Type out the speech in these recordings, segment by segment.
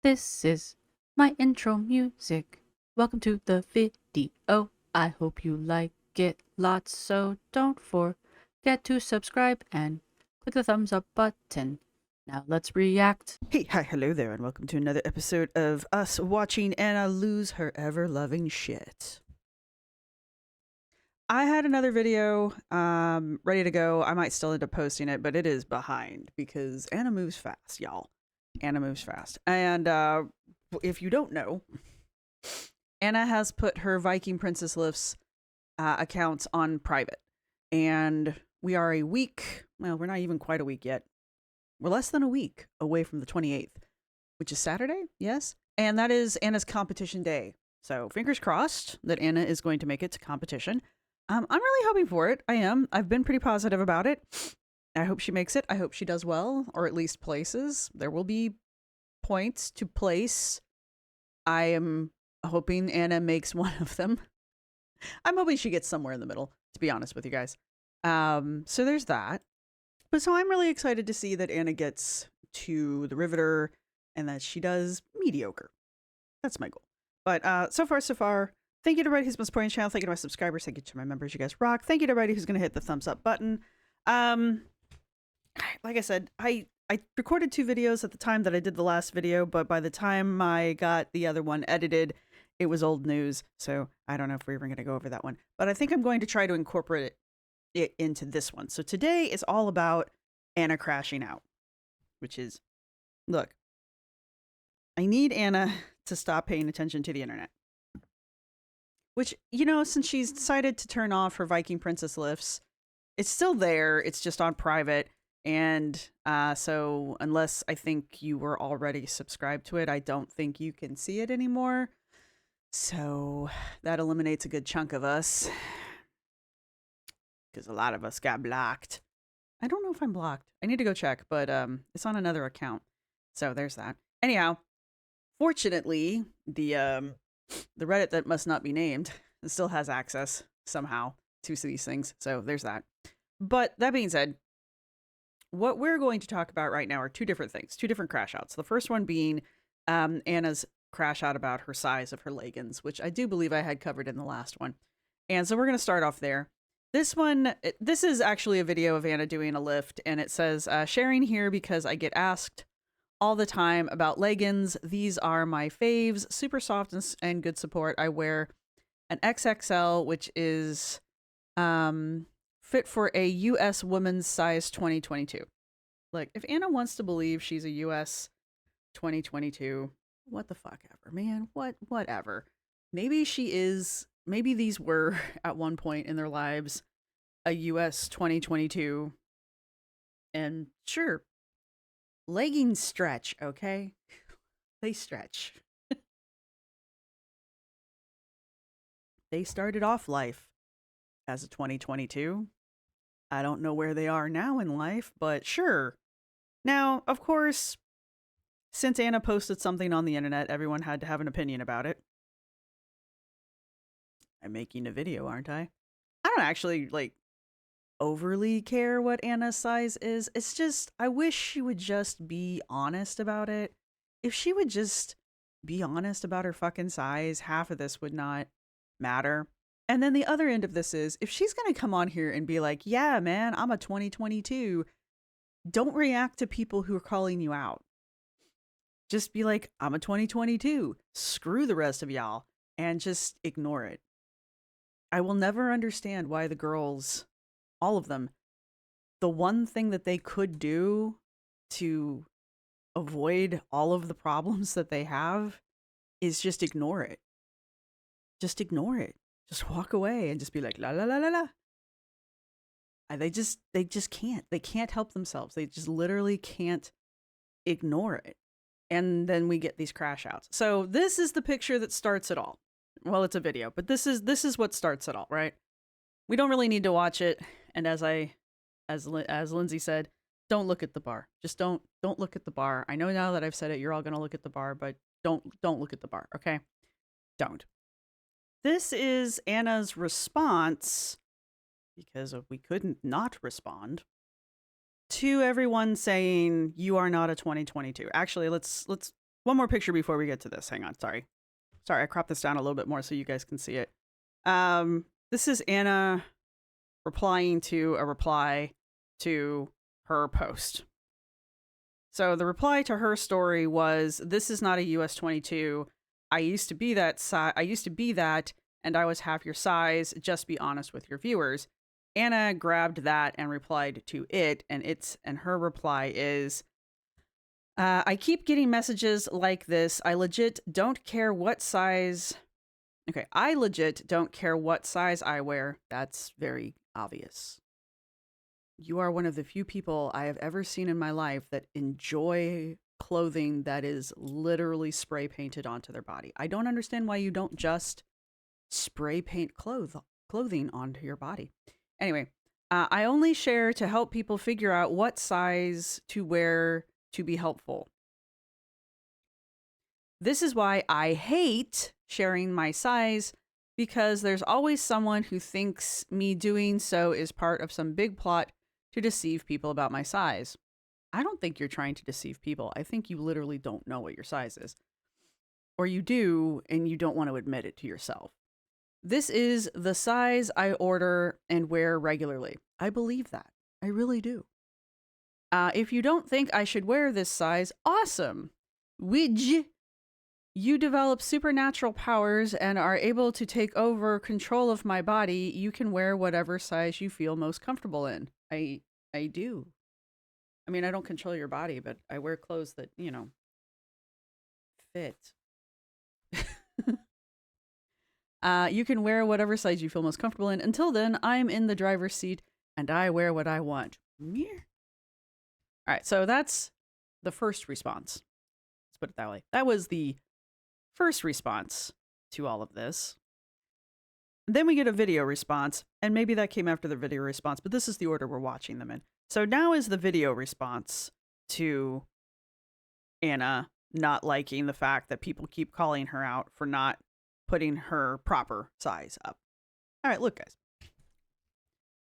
This is my intro music. Welcome to the video. I hope you like it lots, so don't forget to subscribe and click the thumbs up button. Now let's react. Hey, hi, hello there, and welcome to another episode of us watching Anna lose her ever-loving shit. I had another video ready to go. I might still end up posting it, but it is behind because Anna moves fast, y'all. Anna moves fast. And if you don't know, Anna has put her Viking Princess Lifts accounts on private. And we are a week, well, we're not even quite a week yet. We're less than a week away from the 28th, which is Saturday, yes? And that is Anna's competition day. So fingers crossed that Anna is going to make it to competition. I'm really hoping for it. I am. I've been pretty positive about it. I hope she makes it. I hope she does well, or at least places. There will be points to place. I am hoping Anna makes one of them. I'm hoping she gets somewhere in the middle, to be honest with you guys. So there's that. But so I'm really excited to see that Anna gets to the Riveter and that she does mediocre. That's my goal. But so far. Thank you to everybody who's been supporting the channel. Thank you to my subscribers. Thank you to my members. You guys rock. Thank you to everybody who's going to hit the thumbs up button. Like I said, I recorded 2 videos at the time that I did the last video, but by the time I got the other one edited, it was old news. So I don't know if we're even going to go over that one. But I think I'm going to try to incorporate it into this one. So today is all about Anna crashing out, which is, look, I need Anna to stop paying attention to the internet. Which, you know, since she's decided to turn off her Viking Princess lifts, it's still there. It's just on private. And so unless I think you were already subscribed to it, I don't think you can see it anymore. So that eliminates a good chunk of us. Because a lot of us got blocked. I don't know if I'm blocked. I need to go check, but it's on another account. So there's that. Anyhow, fortunately, the Reddit that must not be named still has access somehow to these things. So there's that. But that being said, what we're going to talk about right now are 2 different things, 2 different crash outs. The first one being Anna's crash out about her size of her leggings, which I do believe I had covered in the last one. And so we're going to start off there. This is actually a video of Anna doing a lift, and it says, sharing here because I get asked all the time about leggings. These are my faves, super soft and good support. I wear an XXL, which is fit for a US woman's size 2022. Look, if Anna wants to believe she's a US 2022, what the fuck ever, man. Whatever. Maybe she is, maybe these were at one point in their lives a US 2022. And sure, leggings stretch, okay? They stretch. They started off life as a 2022. I don't know where they are now in life, but sure. Now, of course, since Anna posted something on the internet, everyone had to have an opinion about it. I'm making a video, aren't I? I don't actually, overly care what Anna's size is. It's just, I wish she would just be honest about it. If she would just be honest about her fucking size, half of this would not matter. And then the other end of this is, if she's going to come on here and be like, yeah, man, I'm a 2022, don't react to people who are calling you out. Just be like, I'm a 2022. Screw the rest of y'all and just ignore it. I will never understand why the girls, all of them, the one thing that they could do to avoid all of the problems that they have is just ignore it. Just ignore it. Just walk away and just be like, la la la la la. And they just can't. They can't help themselves. They just literally can't ignore it. And then we get these crash outs. So this is the picture that starts it all. Well, it's a video, but this is what starts it all, right? We don't really need to watch it. And as Lindsay said, don't look at the bar. Just don't look at the bar. I know now that I've said it, you're all going to look at the bar, but don't look at the bar, okay? Don't. This is Anna's response, because we couldn't not respond, to everyone saying you are not a 2022. Actually, let's one more picture before we get to this. Hang on, sorry, I cropped this down a little bit more so you guys can see it. This is Anna replying to a reply to her post. So the reply to her story was, "This is not a US 22. I used to be that. And I was half your size. Just be honest with your viewers." Anna grabbed that and replied to it, and her reply is, "I keep getting messages like this. I legit don't care what size. Okay, I legit don't care what size I wear. That's very obvious. You are one of the few people I have ever seen in my life that enjoy clothing that is literally spray painted onto their body. I don't understand why you don't just spray paint clothing onto your body. Anyway, I only share to help people figure out what size to wear to be helpful. This is why I hate sharing my size, because there's always someone who thinks me doing so is part of some big plot to deceive people about my size. I don't think you're trying to deceive people. I think you literally don't know what your size is. Or you do, and you don't want to admit it to yourself. This is the size I order and wear regularly. I believe that. I really do. If you don't think I should wear this size, awesome. Widge. You develop supernatural powers and are able to take over control of my body. You can wear whatever size you feel most comfortable in. I do. I mean, I don't control your body, but I wear clothes that, fit. You can wear whatever size you feel most comfortable in. Until then, I'm in the driver's seat and I wear what I want. All right, so that's the first response. Let's put it that way. That was the first response to all of this. Then we get a video response, and maybe that came after the video response, but this is the order we're watching them in. So now is the video response to Anna not liking the fact that people keep calling her out for not putting her proper size up. All right, look, guys.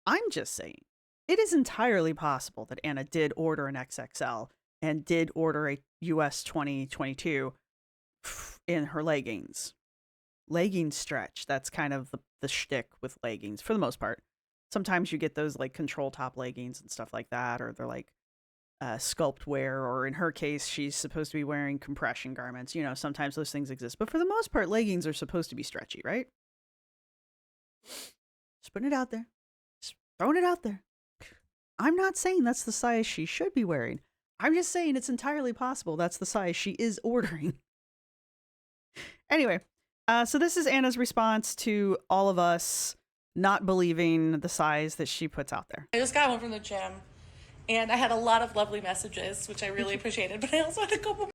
I'm just saying, it is entirely possible that Anna did order an XXL and did order a US 2022 in her leggings. Legging stretch. That's kind of the shtick with leggings for the most part. Sometimes you get those like control top leggings and stuff like that, or they're like sculpt wear, or in her case, she's supposed to be wearing compression garments. Sometimes those things exist, but for the most part, leggings are supposed to be stretchy, right? Just putting it out there. Just throwing it out there. I'm not saying that's the size she should be wearing. I'm just saying it's entirely possible that's the size she is ordering. Anyway, so this is Anna's response to all of us not believing the size that she puts out there. I just got home from the gym, and I had a lot of lovely messages, which I really appreciated, but I also had a couple.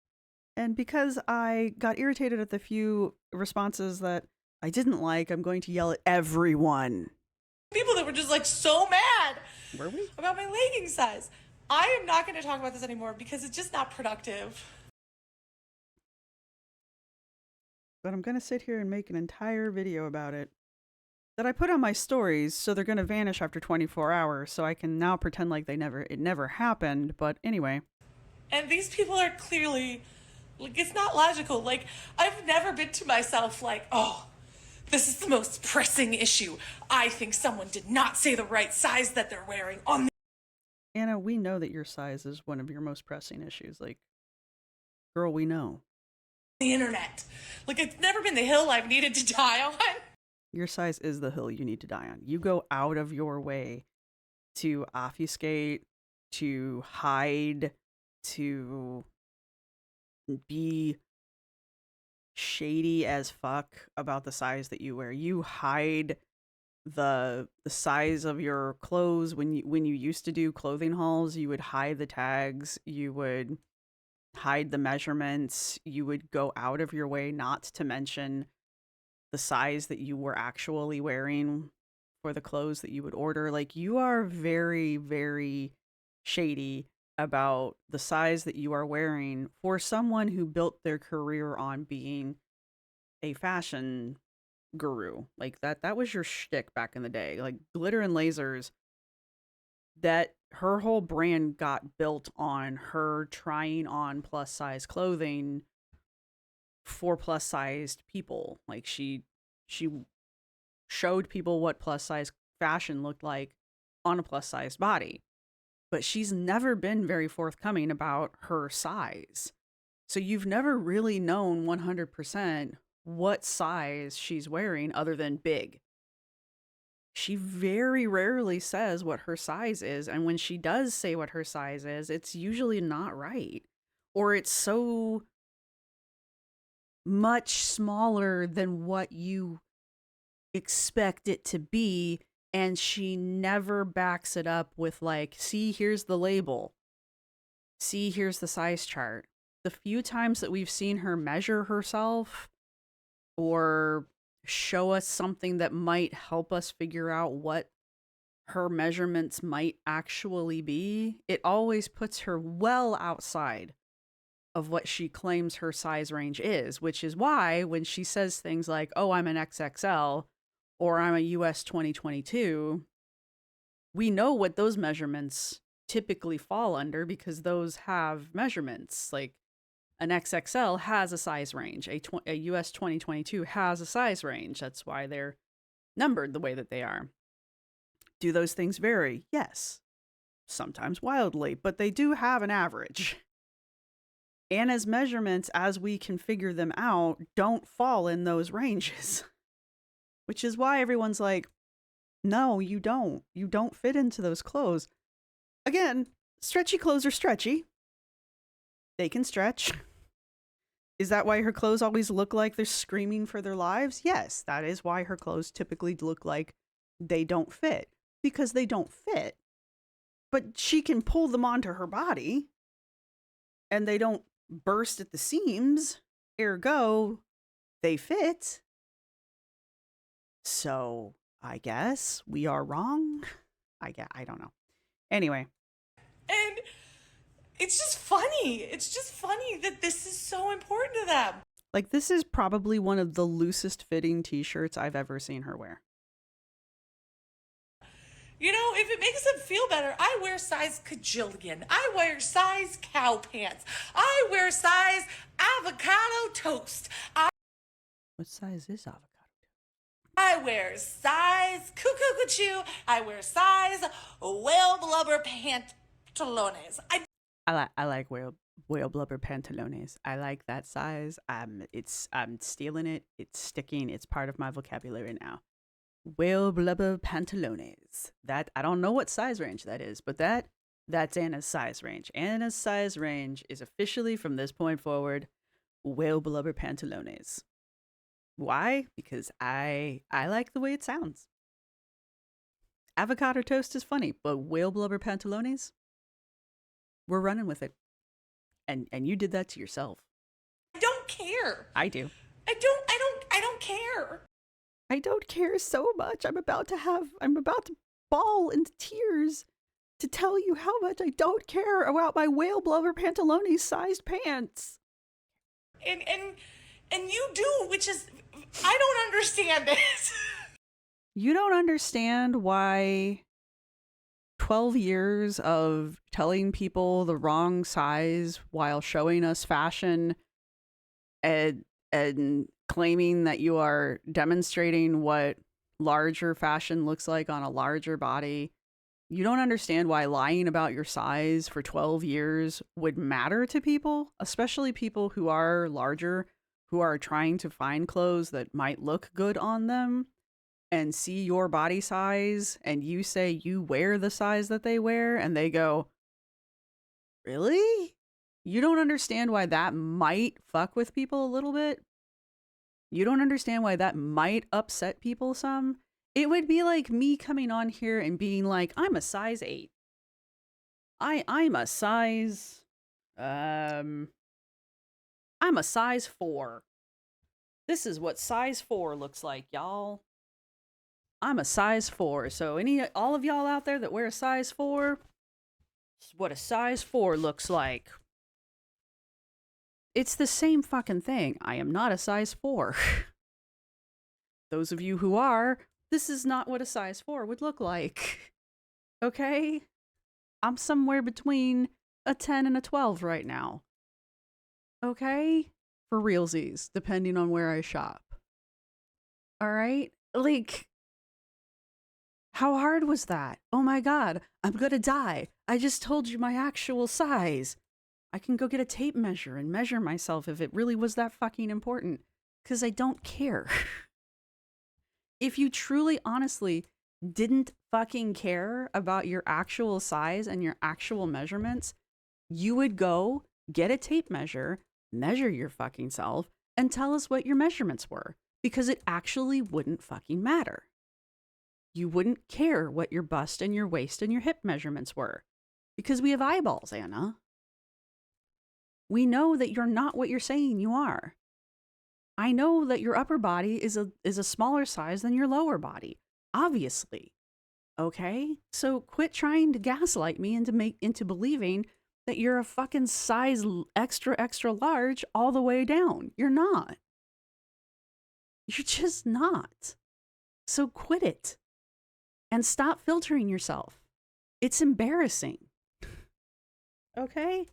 And because I got irritated at the few responses that I didn't like, I'm going to yell at everyone. People that were just like so mad Were we? about my legging size. I am not going to talk about this anymore because it's just not productive. But I'm going to sit here and make an entire video about it that I put on my stories, so they're going to vanish after 24 hours, so I can now pretend like it never happened. But anyway. And these people are clearly, like, it's not logical. Like, I've never been to myself like, oh, this is the most pressing issue. I think someone did not say the right size that they're wearing on the Anna, we know that your size is one of your most pressing issues. Like, girl, we know. internet. Like, it's never been the hill I've needed to die on. Your size is the hill you need to die on. You go out of your way to obfuscate, to hide, to be shady as fuck about the size that you wear. You hide the size of your clothes. When you used to do clothing hauls, you would hide the tags, you would hide the measurements, you would go out of your way not to mention the size that you were actually wearing for the clothes that you would order. Like, you are very, very shady about the size that you are wearing for someone who built their career on being a fashion guru. Like, that was your shtick back in the day. Like, Glitter and Lasers, that her whole brand got built on her trying on plus size clothing for plus sized people. Like she showed people what plus size fashion looked like on a plus sized body. But she's never been very forthcoming about her size. So you've never really known 100% what size she's wearing other than big. She very rarely says what her size is. And when she does say what her size is, it's usually not right. Or it's so much smaller than what you expect it to be. And she never backs it up with, like, see, here's the label. See, here's the size chart. The few times that we've seen her measure herself or show us something that might help us figure out what her measurements might actually be, it always puts her well outside of what she claims her size range is, which is why when she says things like, oh, I'm an XXL or I'm a US 2022, we know what those measurements typically fall under because those have measurements. Like an XXL has a size range, a US 2022 has a size range. That's why they're numbered the way that they are. Do those things vary? Yes. Sometimes wildly, but they do have an average. Anna's measurements, as we can figure them out, don't fall in those ranges. Which is why everyone's like, no, you don't. You don't fit into those clothes. Again, stretchy clothes are stretchy. They can stretch. Is that why her clothes always look like they're screaming for their lives? Yes, that is why her clothes typically look like they don't fit. Because they don't fit. But she can pull them onto her body. And they don't burst at the seams. Ergo, they fit. So, I guess we are wrong. I don't know. Anyway. And it's just funny. It's just funny that this is so important to them. Like, this is probably one of the loosest fitting t-shirts I've ever seen her wear. You know, if it makes them feel better, I wear size cajillion. I wear size cow pants. I wear size avocado toast. What size is avocado? I wear size cuckoo. I wear size whale blubber pantalones. I like whale blubber pantalones. I like that size. I'm stealing it. It's sticking. It's part of my vocabulary now. Whale blubber pantalones. That, I don't know what size range that is, but that's Anna's size range. Anna's size range is officially, from this point forward, whale blubber pantalones. Why? Because I like the way it sounds. Avocado toast is funny, but whale blubber pantalones, we're running with it. And you did that to yourself. I don't care. I do. I don't care. I don't care so much. I'm about to bawl into tears to tell you how much I don't care about my whale blubber pantalones sized pants. And you do, which is, I don't understand it. You don't understand why 12 years of telling people the wrong size while showing us fashion and claiming that you are demonstrating what larger fashion looks like on a larger body. You don't understand why lying about your size for 12 years would matter to people, especially people who are larger, who are trying to find clothes that might look good on them and see your body size, and you say you wear the size that they wear, and they go, really? You don't understand why that might fuck with people a little bit? You don't understand why that might upset people some? It would be like me coming on here and being like, I'm a size 8. I'm a size I'm a size 4. This is what size 4 looks like, y'all. I'm a size 4. So all of y'all out there that wear a size 4, this is what a size 4 looks like. It's the same fucking thing. I am not a size 4. Those of you who are, this is not what a size 4 would look like. Okay? I'm somewhere between a 10 and a 12 right now. Okay? for realsies, depending on where I shop. All right? Like, how hard was that? Oh my God, I'm gonna die. I just told you my actual size. I can go get a tape measure and measure myself if it really was that fucking important. Because I don't care. If you truly, honestly didn't fucking care about your actual size and your actual measurements, you would go get a tape measure, measure your fucking self, and tell us what your measurements were. Because it actually wouldn't fucking matter. You wouldn't care what your bust and your waist and your hip measurements were. Because we have eyeballs, Anna. We know that you're not what you're saying you are. I know that your upper body is a smaller size than your lower body, obviously. Okay? So quit trying to gaslight me into believing that you're a fucking size extra large all the way down. You're not. You're just not. So quit it. And stop filtering yourself. It's embarrassing. Okay?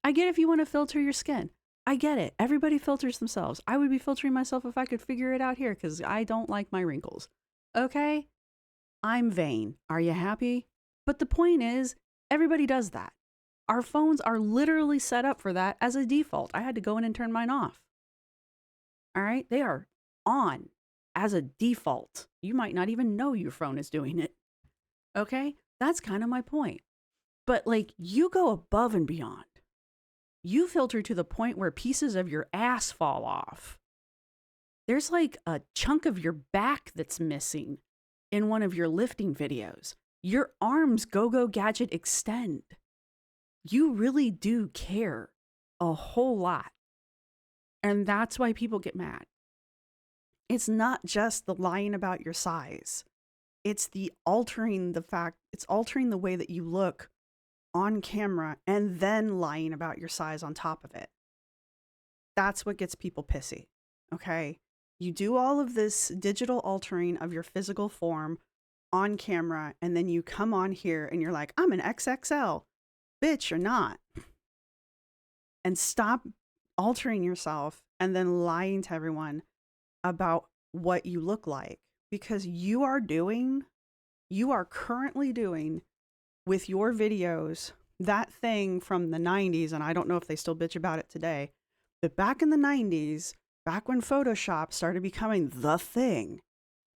I get if you want to filter your skin. I get it. Everybody filters themselves. I would be filtering myself if I could figure it out here because I don't like my wrinkles. Okay? I'm vain. Are you happy? But the point is, everybody does that. Our phones are literally set up for that as a default. I had to go in and turn mine off. All right? They are on as a default. You might not even know your phone is doing it. Okay? That's kind of my point. But like, you go above and beyond. You filter to the point where pieces of your ass fall off. There's like a chunk of your back that's missing in one of your lifting videos. Your arms go gadget extend. You really do care a whole lot. And that's why people get mad. It's not just the lying about your size. It's altering the way that you look on camera and then lying about your size on top of it. That's what gets people pissy. Okay? You do all of this digital altering of your physical form on camera, and then you come on here and you're like, I'm an XXL. Bitch, you're not. And stop altering yourself and then lying to everyone about what you look like. Because you are currently doing with your videos that thing from the 90s, and I don't know if they still bitch about it today, but back in the 90s, back when Photoshop started becoming the thing,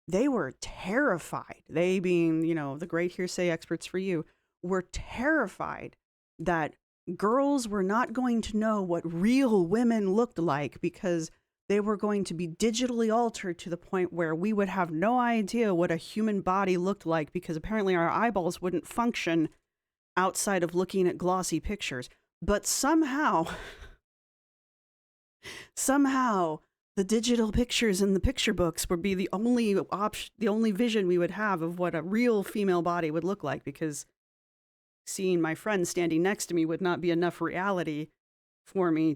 they were terrified. They being, the great hearsay experts for you, were terrified that girls were not going to know what real women looked like because they were going to be digitally altered to the point where we would have no idea what a human body looked like because apparently our eyeballs wouldn't function outside of looking at glossy pictures. But somehow the digital pictures in the picture books would be the only vision we would have of what a real female body would look like, because seeing my friend standing next to me would not be enough reality for me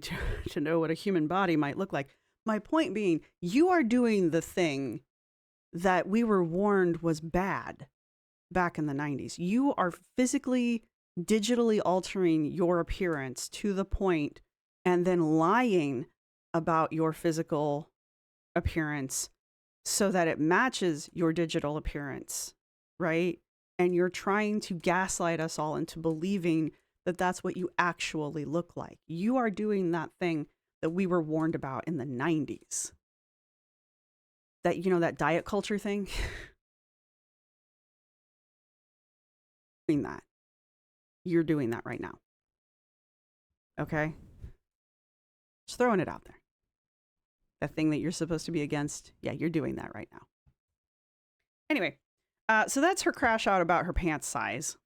to know what a human body might look like. My point being, you are doing the thing that we were warned was bad back in the 90s. You are physically, digitally altering your appearance to the point and then lying about your physical appearance so that it matches your digital appearance, right? And you're trying to gaslight us all into believing that that's what you actually look like. You are doing that thing that we were warned about in the 90s. That, that diet culture thing. Doing that. You're doing that right now. Okay? Just throwing it out there. That thing that you're supposed to be against, yeah, you're doing that right now. Anyway, so that's her crash out about her pants size.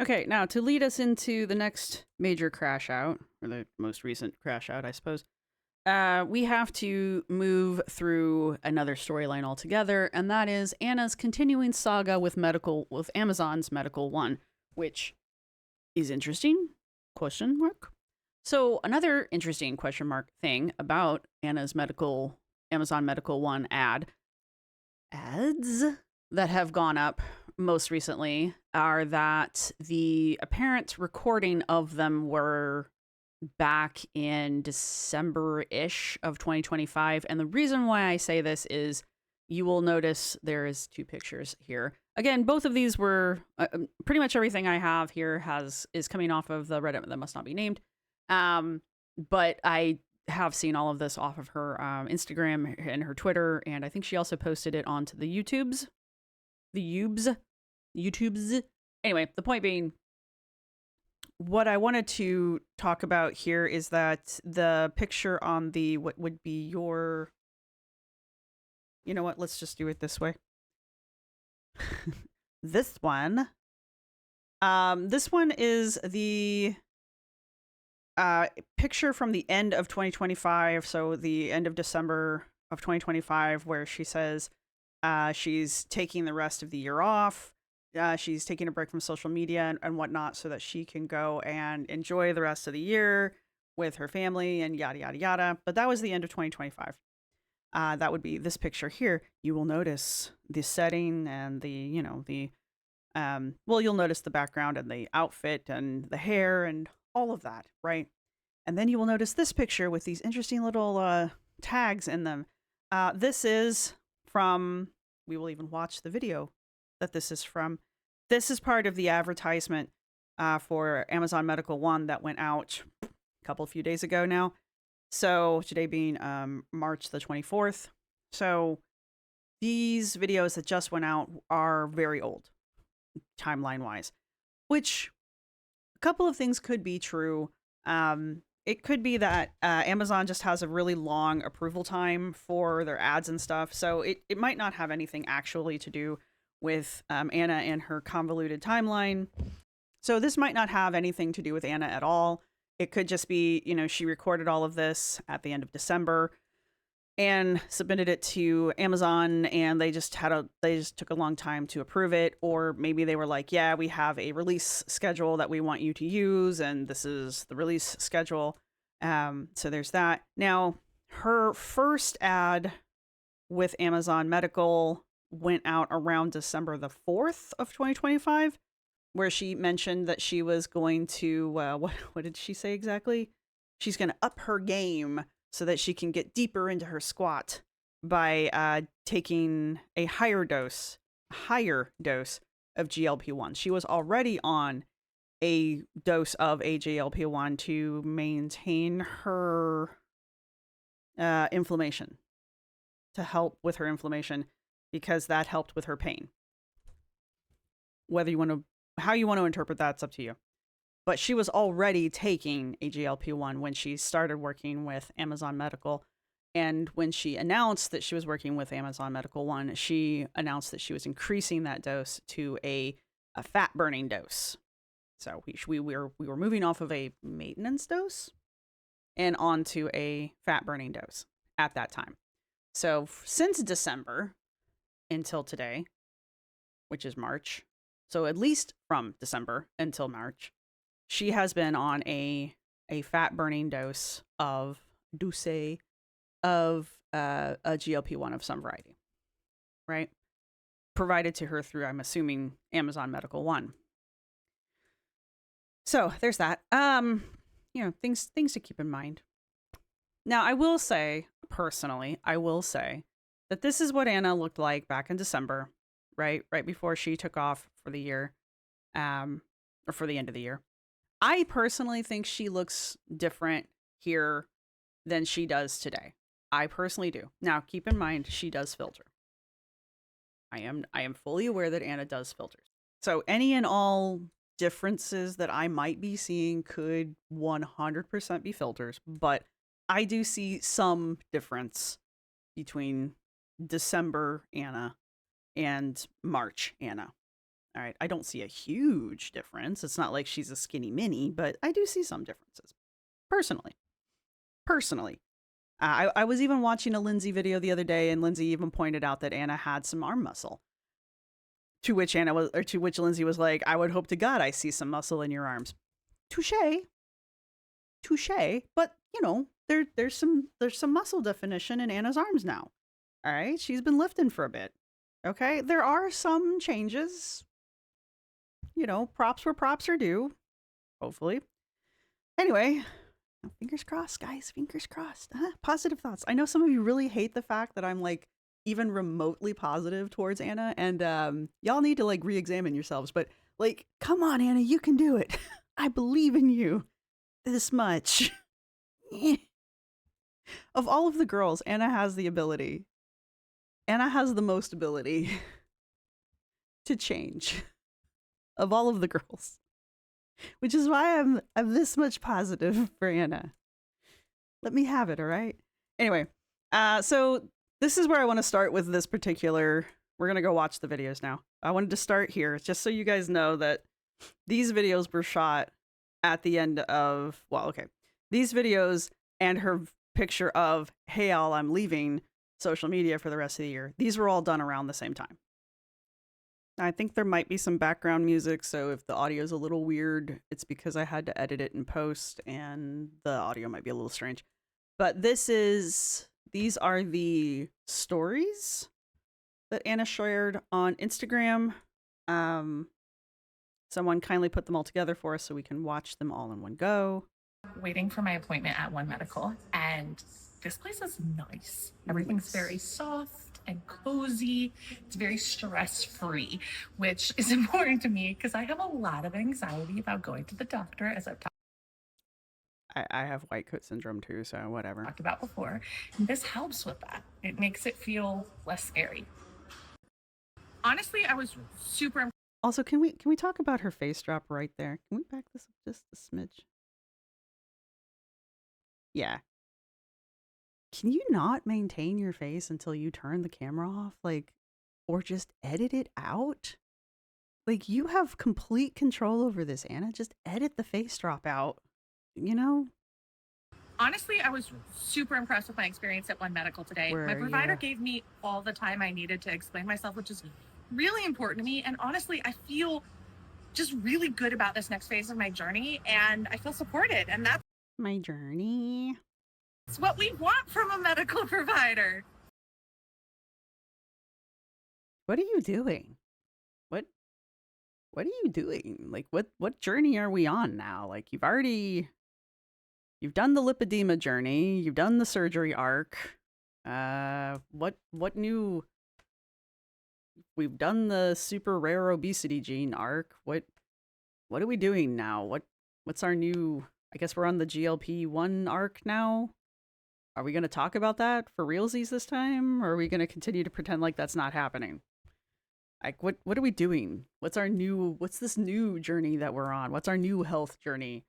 Okay, now to lead us into the next major crash out, or the most recent crash out, I suppose, we have to move through another storyline altogether, and that is Anna's continuing saga with Amazon's Medical One, which is interesting, ? So another interesting ? Thing about Anna's Amazon Medical One ads that have gone up most recently are that the apparent recording of them were back in December-ish of 2025. And the reason why I say this is you will notice there is two pictures here. Again, both of these were pretty much everything I have here is coming off of the Reddit that must not be named. But I have seen all of this off of her Instagram and her Twitter, and I think she also posted it onto the YouTubes. Anyway, the point being, what I wanted to talk about here is that the picture on the what would be your, you know what, let's just do it this way. This one is the picture from the end of 2025, so the end of December of 2025, where she says she's taking the rest of the year off. She's taking a break from social media and whatnot so that she can go and enjoy the rest of the year with her family and yada, yada, yada. But that was the end of 2025. That would be this picture here. You will notice the setting and you'll notice the background and the outfit and the hair and all of that, right? And then you will notice this picture with these interesting little tags in them. This is from, we will even watch the video that this is from. This is part of the advertisement for Amazon Medical One that went out a few days ago now. So today being March the 24th. So these videos that just went out are very old, timeline-wise, which a couple of things could be true. It could be that Amazon just has a really long approval time for their ads and stuff. So it might not have anything actually to do with Anna and her convoluted timeline. So this might not have anything to do with Anna at all. It could just be, she recorded all of this at the end of December and submitted it to Amazon, and they just took a long time to approve it. Or maybe they were like, yeah, we have a release schedule that we want you to use, and this is the release schedule. So there's that. Now, her first ad with Amazon Medical went out around December the 4th of 2025, where she mentioned that she was going to, what did she say exactly? She's going to up her game so that she can get deeper into her squat by taking a higher dose of GLP-1. She was already on a dose of a GLP-1 to maintain her inflammation, to help with her inflammation, because that helped with her pain. How you want to interpret that's up to you. But she was already taking a GLP-1 when she started working with Amazon Medical. And when she announced that she was working with Amazon Medical One, she announced that she was increasing that dose to a fat burning dose. So we were moving off of a maintenance dose and onto a fat burning dose at that time. So since December until today, which is March, so at least from December until March, she has been on a fat burning dose of a GLP-1 of some variety, right? Provided to her through, I'm assuming, Amazon Medical One. So there's that. Things to keep in mind. Now, I will say, personally, that this is what Anna looked like back in December, right before she took off for the year, or for the end of the year. I personally think she looks different here than she does today. I personally do. Now, keep in mind, she does filter. I am fully aware that Anna does filters. So any and all differences that I might be seeing could 100% be filters, but I do see some difference between December Anna and March Anna. All right, I don't see a huge difference. It's not like she's a skinny mini, but I do see some differences. Personally. I was even watching a Lindsay video the other day, and Lindsay even pointed out that Anna had some arm muscle. To which Lindsay was like, I would hope to God I see some muscle in your arms. Touche. But, there's some muscle definition in Anna's arms now. All right, she's been lifting for a bit. Okay, there are some changes. Props where props are due. Hopefully. Anyway, Fingers crossed, guys. Fingers crossed. Positive thoughts. I know some of you really hate the fact that I'm like even remotely positive towards Anna, and y'all need to like re-examine yourselves. But like, come on, Anna, you can do it. I believe in you this much. Of all of the girls, Anna has the ability. Anna has the most ability to change of all of the girls, which is why I'm this much positive for Anna. Let me have it, all right? Anyway, so this is where I want to start with this particular. We're gonna go watch the videos now. I wanted to start here just so you guys know that these videos were shot at the end of, well, okay, these videos and her picture of, hey, all, I'm leaving social media for the rest of the year. These were all done around the same time. I think there might be some background music, so if the audio is a little weird, it's because I had to edit it in post and the audio might be a little strange. But these are the stories that Anna shared on Instagram. Someone kindly put them all together for us so we can watch them all in one go. Waiting for my appointment at One Medical, and this place is nice. Everything's very soft and cozy. It's very stress-free, which is important to me because I have a lot of anxiety about going to the doctor, as I've I have white coat syndrome too, so whatever. talked about before. And this helps with that. It makes it feel less scary. Honestly, I was super Also, can we talk about her face drop right there? Can we back this up just a smidge? Yeah. Can you not maintain your face until you turn the camera off? Like, or just edit it out? Like, you have complete control over this, Anna. Just edit the face drop out. You know? Honestly, I was super impressed with my experience at One Medical today. Where My are provider you? gave me all the time I needed to explain myself, which is really important to me. And honestly, I feel just really good about this next phase of my journey, and I feel supported. And that's My journey. what we want from a medical provider. What are you doing? What are you doing? Like, what journey are we on now? Like, you've done the lipedema journey, you've done the surgery arc. What new? We've done the super rare obesity gene arc. What are we doing now? What's our new? I guess we're on the GLP-1 arc now. Are we going to talk about that for realsies this time, or are we going to continue to pretend like that's not happening? Like, what are we doing? What's this new journey that we're on? What's our new health journey?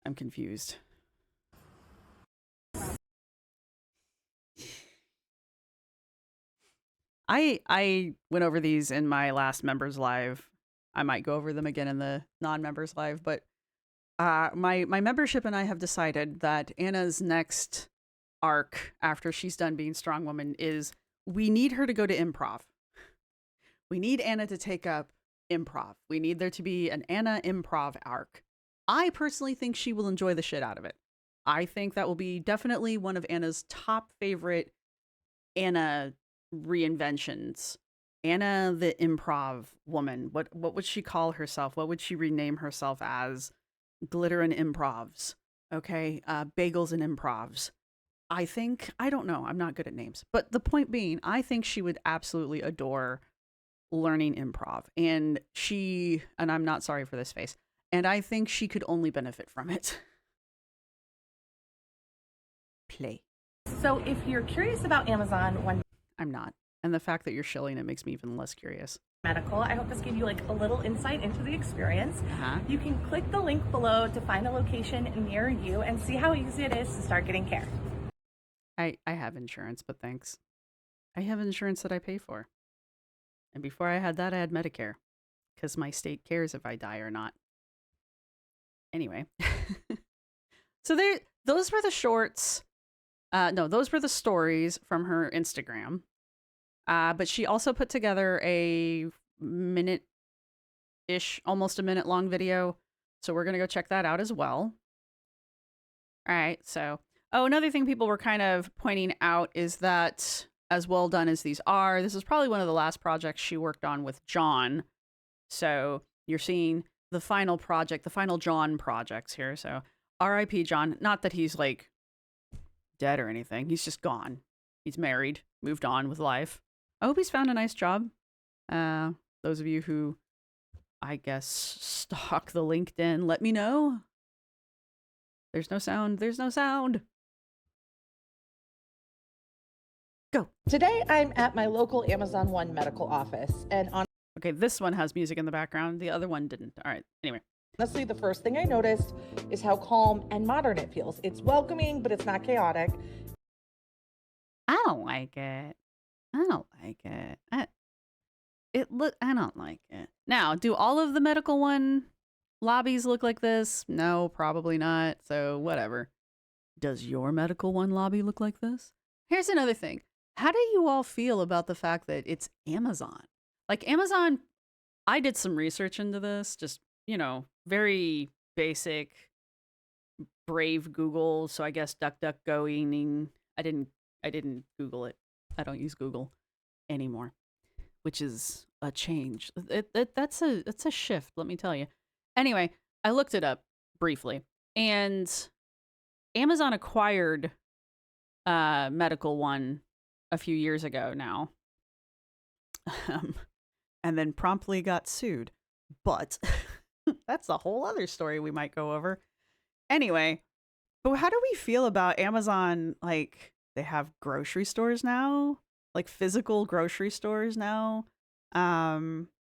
I'm confused. I went over these in my last members live. I might go over them again in the non-members live, but my membership and I have decided that Anna's next arc after she's done being strong woman is we need her to go to improv. We need Anna to take up improv. We need there to be an Anna improv arc. I personally think she will enjoy the shit out of it. I think that will be definitely one of Anna's top favorite Anna reinventions. Anna the improv woman. What would she call herself? What would she rename herself as? Glitter and improvs. Okay, bagels and improvs. I don't know. I'm not good at names. But the point being, I think she would absolutely adore learning improv. And I'm not sorry for this face, and I think she could only benefit from it. Play. So if you're curious about Amazon One I'm not. And the fact that you're shilling it makes me even less curious. Medical, I hope this gave you like a little insight into the experience. Uh-huh. You can click the link below to find a location near you and see how easy it is to start getting care. I have insurance, but thanks. I have insurance that I pay for. And before I had that, I had Medicare. Because my state cares if I die or not. Anyway. So those were the shorts. No, those were the stories from her Instagram. But she also put together a minute-ish, almost a minute long video. So we're going to go check that out as well. All right, so. Oh, another thing people were kind of pointing out is that as well done as these are, this is probably one of the last projects she worked on with John. So you're seeing the final project, the final John projects here. So R.I.P. John. Not that he's like dead or anything. He's just gone. He's married, moved on with life. I hope he's found a nice job. Those of you who, I guess, stalk the LinkedIn, let me know. There's no sound. There's no sound. Go. Today, I'm at my local Amazon One medical office, and Okay, this one has music in the background. The other one didn't. All right. Anyway. honestly, the first thing I noticed is how calm and modern it feels. It's welcoming, but it's not chaotic. I don't like it. I don't like it. I don't like it. Now, do all of the medical one lobbies look like this? No, probably not. So whatever. Does your medical one lobby look like this? Here's another thing. How do you all feel about the fact that it's Amazon? Like Amazon, I did some research into this, just, very basic, brave Google. So I guess DuckDuckGoing. I didn't Google it. I don't use Google anymore, which is a change. That's a shift, let me tell you. Anyway, I looked it up briefly, and Amazon acquired Medical One a few years ago now, and then promptly got sued. But that's a whole other story we might go over. Anyway, but how do we feel about Amazon? Like, they have grocery stores now, like physical grocery stores now.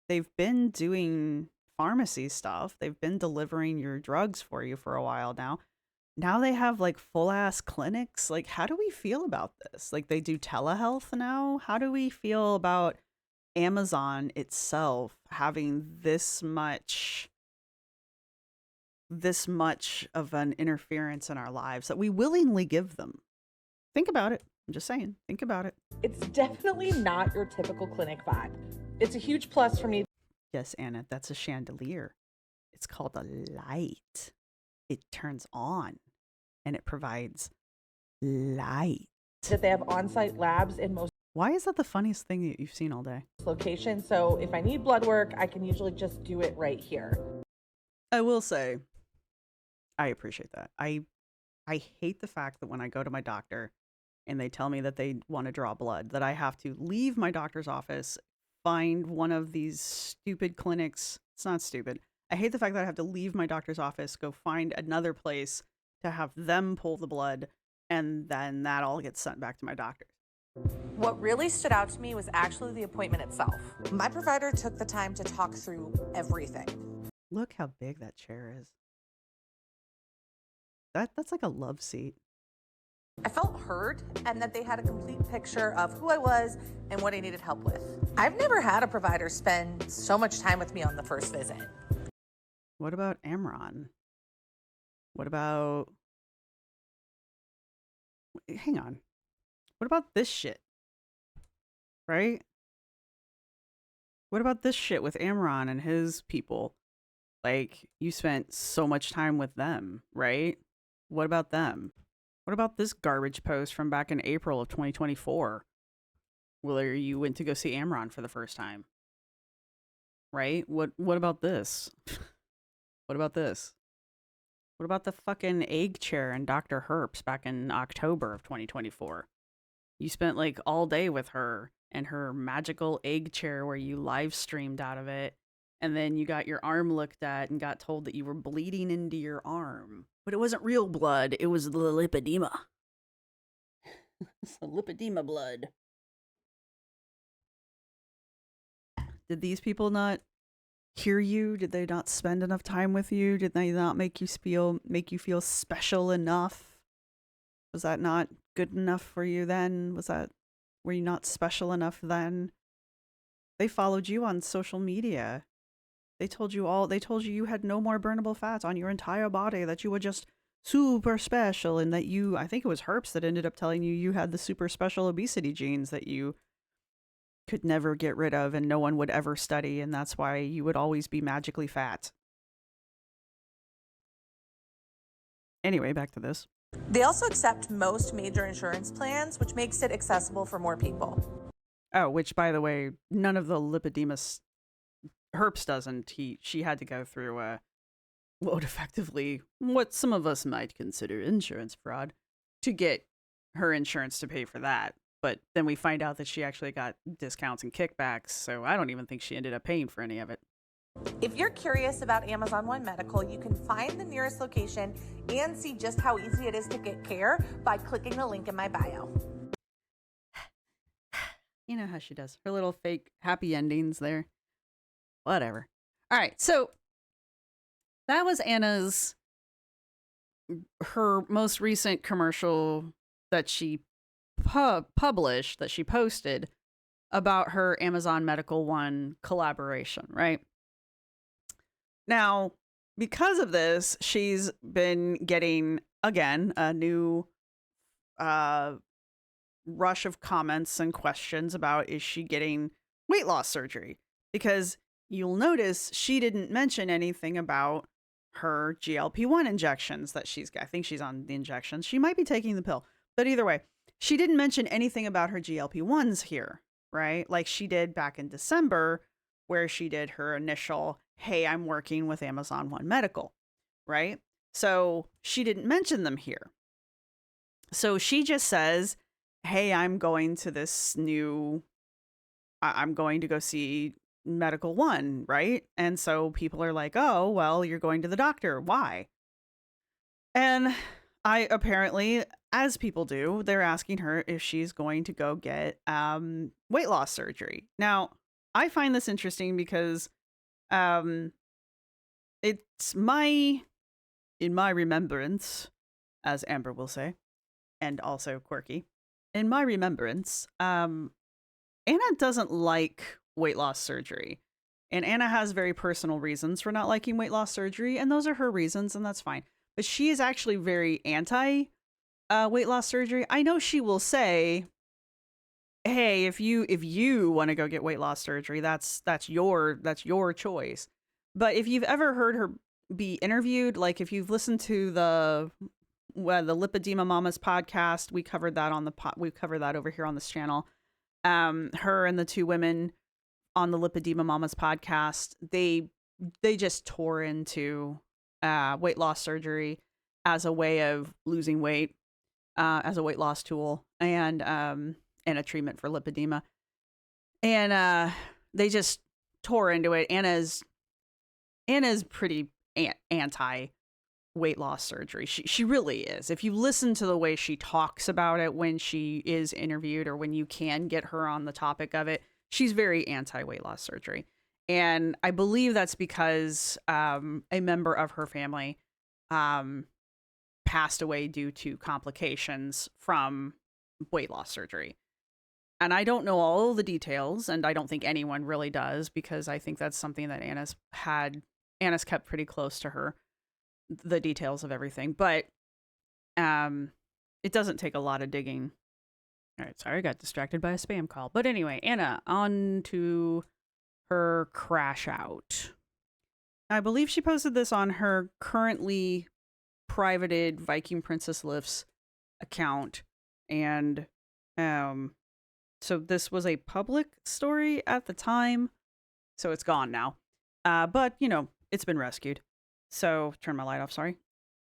They've been doing pharmacy stuff. They've been delivering your drugs for you for a while now. Now they have like full ass clinics. Like, how do we feel about this? Like, they do telehealth now. How do we feel about Amazon itself having this much of an interference in our lives that we willingly give them? Think about it. I'm just saying, think about it. It's definitely not your typical clinic vibe. It's a huge plus for me Yes, Anna, that's a chandelier. It's called a light. It turns on and it provides light. that they have on-site labs in most Why is that the funniest thing that you've seen all day? locations. So if I need blood work, I can usually just do it right here. I will say, I appreciate that. I hate the fact that when I go to my doctor and they tell me that they want to draw blood, that I have to leave my doctor's office, find one of these stupid clinics. It's not stupid. I hate the fact that I have to leave my doctor's office, go find another place to have them pull the blood, and then that all gets sent back to my doctor. What really stood out to me was actually the appointment itself. My provider took the time to talk through everything. Look how big that chair is. That's like a love seat. I felt heard and that they had a complete picture of who I was and what I needed help with. I've never had a provider spend so much time with me on the first visit. What about Amron? What about... Hang on. What about this shit? Right? What about this shit with Amron and his people? Like, you spent so much time with them, right? What about them? What about this garbage post from back in April of 2024? Where you went to go see Amron for the first time? Right? What about this? What about this? What about the fucking egg chair and Dr. Herps back in October of 2024? You spent like all day with her and her magical egg chair where you live streamed out of it. And then you got your arm looked at and got told that you were bleeding into your arm. But it wasn't real blood. It was the lipedema. It's the lipedema blood. Did these people not hear you? Did they not spend enough time with you? Did they not make you feel special enough? Was that not good enough for you then? Were you not special enough then? They followed you on social media. They told you you had no more burnable fats on your entire body, that you were just super special, and that I think it was Herps that ended up telling you had the super special obesity genes that you could never get rid of and no one would ever study, and that's why you would always be magically fat. Anyway, back to this. They also accept most major insurance plans, which makes it accessible for more people. Oh, which, by the way, none of the lipedema Herps doesn't. She had to go through would effectively what some of us might consider insurance fraud to get her insurance to pay for that. But then we find out that she actually got discounts and kickbacks, so I don't even think she ended up paying for any of it. If you're curious about Amazon One Medical, you can find the nearest location and see just how easy it is to get care by clicking the link in my bio. You know how she does. Her little fake happy endings there. Whatever. All right, so that was her most recent commercial that she published, that she posted about her Amazon Medical One collaboration, right? Now, because of this, she's been getting, again, a new rush of comments and questions about, is she getting weight loss surgery? Because you'll notice she didn't mention anything about her GLP-1 injections that she's got. I think she's on the injections. She might be taking the pill. But either way, she didn't mention anything about her GLP-1s here, right? Like she did back in December, where she did her initial, hey, I'm working with Amazon One Medical, right? So she didn't mention them here. So she just says, hey, I'm going to I'm going to go see Medical One, right? And so people are like, oh, well, you're going to the doctor. Why? And I apparently, as people do, they're asking her if she's going to go get weight loss surgery. Now, I find this interesting because it's in my remembrance, as Amber will say, and also quirky, in my remembrance, Anna doesn't like weight loss surgery. And Anna has very personal reasons for not liking weight loss surgery, and those are her reasons, and that's fine. But she is actually very anti weight loss surgery. I know she will say, hey, if you want to go get weight loss surgery, that's your choice. But if you've ever heard her be interviewed, like if you've listened to the Lipedema Mamas podcast, we covered that we covered that over here on this channel. Her and the two women on the Lipedema Mamas podcast, they just tore into weight loss surgery as a way of losing weight, as a weight loss tool, and a treatment for lipedema. And they just tore into it. Anna's pretty anti weight loss surgery. She really is. If you listen to the way she talks about it when she is interviewed, or when you can get her on the topic of it, she's very anti weight loss surgery. And I believe that's because a member of her family passed away due to complications from weight loss surgery. And I don't know all the details, and I don't think anyone really does, because I think that's something that Anna's kept pretty close to her, the details of everything. But it doesn't take a lot of digging. All right, sorry, I got distracted by a spam call. But anyway, Anna, on to her crash out. I believe she posted this on her currently privated Viking Princess Lifts account. And so this was a public story at the time, so it's gone now. But, it's been rescued. So, turn my light off, sorry.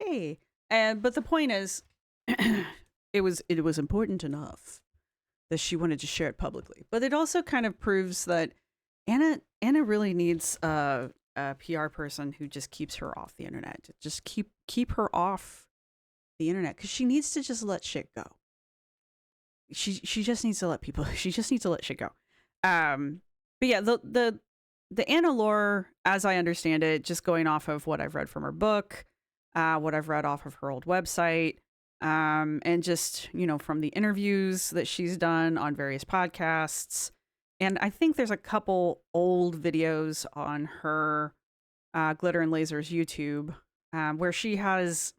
Hey. But the point is, it was important enough that she wanted to share it publicly. But it also kind of proves that Anna really needs a PR person who just keeps her off the internet. Just keep her off the internet, because she needs to just let shit go. She just needs to let shit go. But yeah, the Anna lore, as I understand it, just going off of what I've read from her book, what I've read off of her old website, and just, from the interviews that she's done on various podcasts. And I think there's a couple old videos on her Glitter and Lasers YouTube, where she has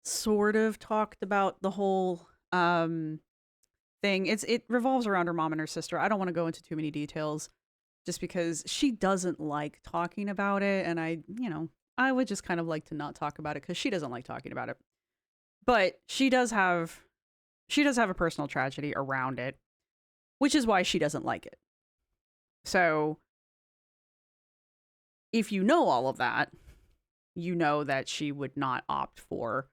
sort of talked about the whole thing. It revolves around her mom and her sister. I don't want to go into too many details, just because she doesn't like talking about it, and I would just kind of like to not talk about it, because she doesn't like talking about it. But she does have a personal tragedy around it, which is why she doesn't like it. So if you know all of that, you know that she would not opt for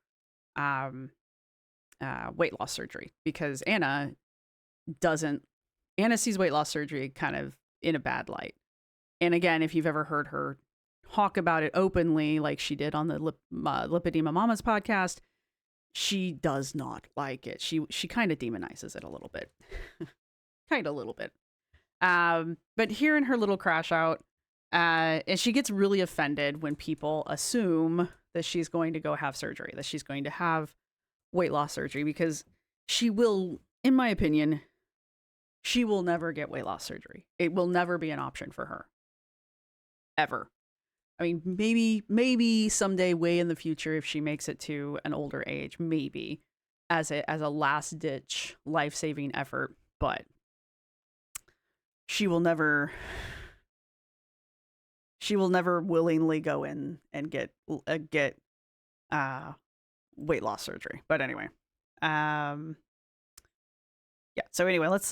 weight loss surgery, because Anna sees weight loss surgery kind of in a bad light. And again, if you've ever heard her talk about it openly, like she did on the Lipedema Mama's podcast, she does not like it. She kind of demonizes it a little bit. Kind of a little bit. But hearing her little crash out, and she gets really offended when people assume that she's going to go have surgery, that she's going to have weight loss surgery, because she will, in my opinion, she will never get weight loss surgery. It will never be an option for her. Ever. I mean, maybe someday way in the future, if she makes it to an older age, maybe as a last ditch life-saving effort, but she will never willingly go in and get weight loss surgery. But anyway, yeah. So anyway, let's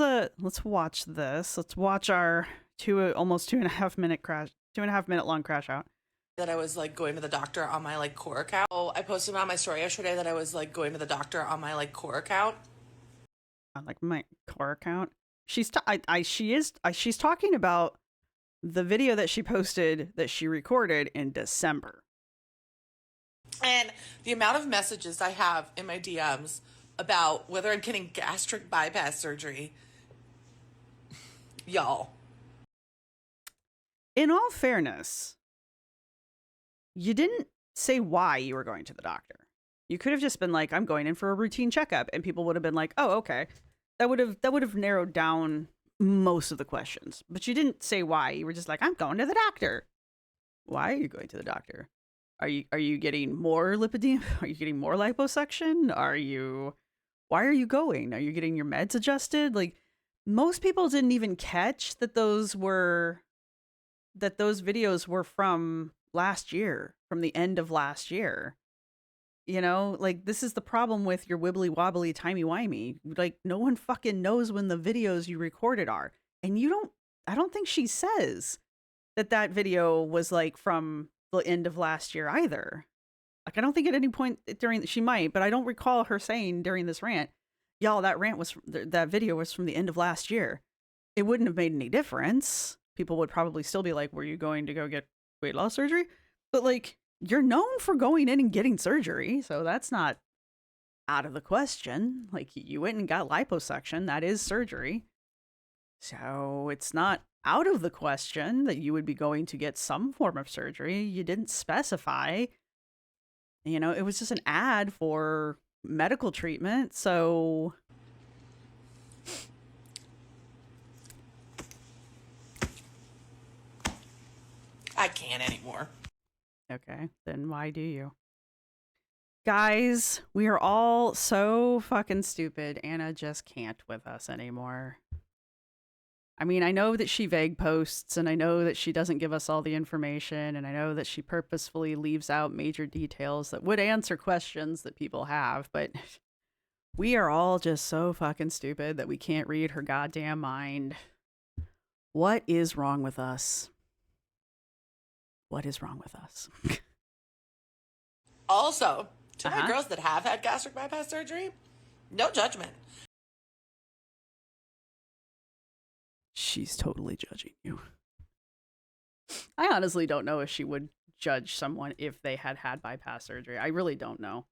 watch this. Let's watch our almost 2.5 minute long crash out. That I was like going to the doctor on my like core account. Oh, I posted on my story yesterday that I was like going to the doctor on my like core account. On like my core account. She's talking about the video that she posted that she recorded in December. And the amount of messages I have in my DMs about whether I'm getting gastric bypass surgery. Y'all. In all fairness, you didn't say why you were going to the doctor. You could have just been like, I'm going in for a routine checkup, and people would have been like, oh, okay. That would have narrowed down most of the questions. But you didn't say why. You were just like, I'm going to the doctor. Why are you going to the doctor? Are you getting more lipedema? Are you getting more liposuction? Why are you going? Are you getting your meds adjusted? Like, most people didn't even catch that those videos were from last year, from the end of last year. You know, like, this is the problem with your wibbly wobbly timey wimey. Like, no one fucking knows when the videos you recorded are. And I don't think she says that video was like from the end of last year either. Like, I don't think at any point she might, but I don't recall her saying during this rant, y'all, that video was from the end of last year. It wouldn't have made any difference. People would probably still be like, were you going to go get weight loss surgery? But like, you're known for going in and getting surgery, so that's not out of the question. Like, you went and got liposuction, that is surgery. So it's not out of the question that you would be going to get some form of surgery. You didn't specify. You know, it was just an ad for medical treatment, so I can't anymore. okay, then why do you? Guys, we are all so fucking stupid. Anna just can't with us anymore. I mean, I know that she vague posts, and I know that she doesn't give us all the information, and I know that she purposefully leaves out major details that would answer questions that people have, but we are all just so fucking stupid that we can't read her goddamn mind. What is wrong with us? What is wrong with us? Also, to my girls that have had gastric bypass surgery, no judgment. She's totally judging you. I honestly don't know if she would judge someone if they had bypass surgery. I really don't know.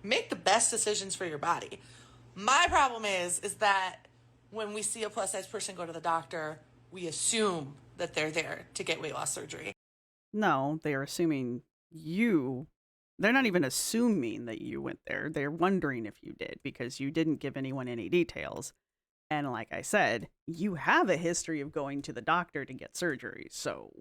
Make the best decisions for your body. My problem is that when we see a plus size person go to the doctor, we assume that they're there to get weight loss surgery. No, they are assuming you. They're not even assuming that you went there. They're wondering if you did, because you didn't give anyone any details. And like I said, you have a history of going to the doctor to get surgery, so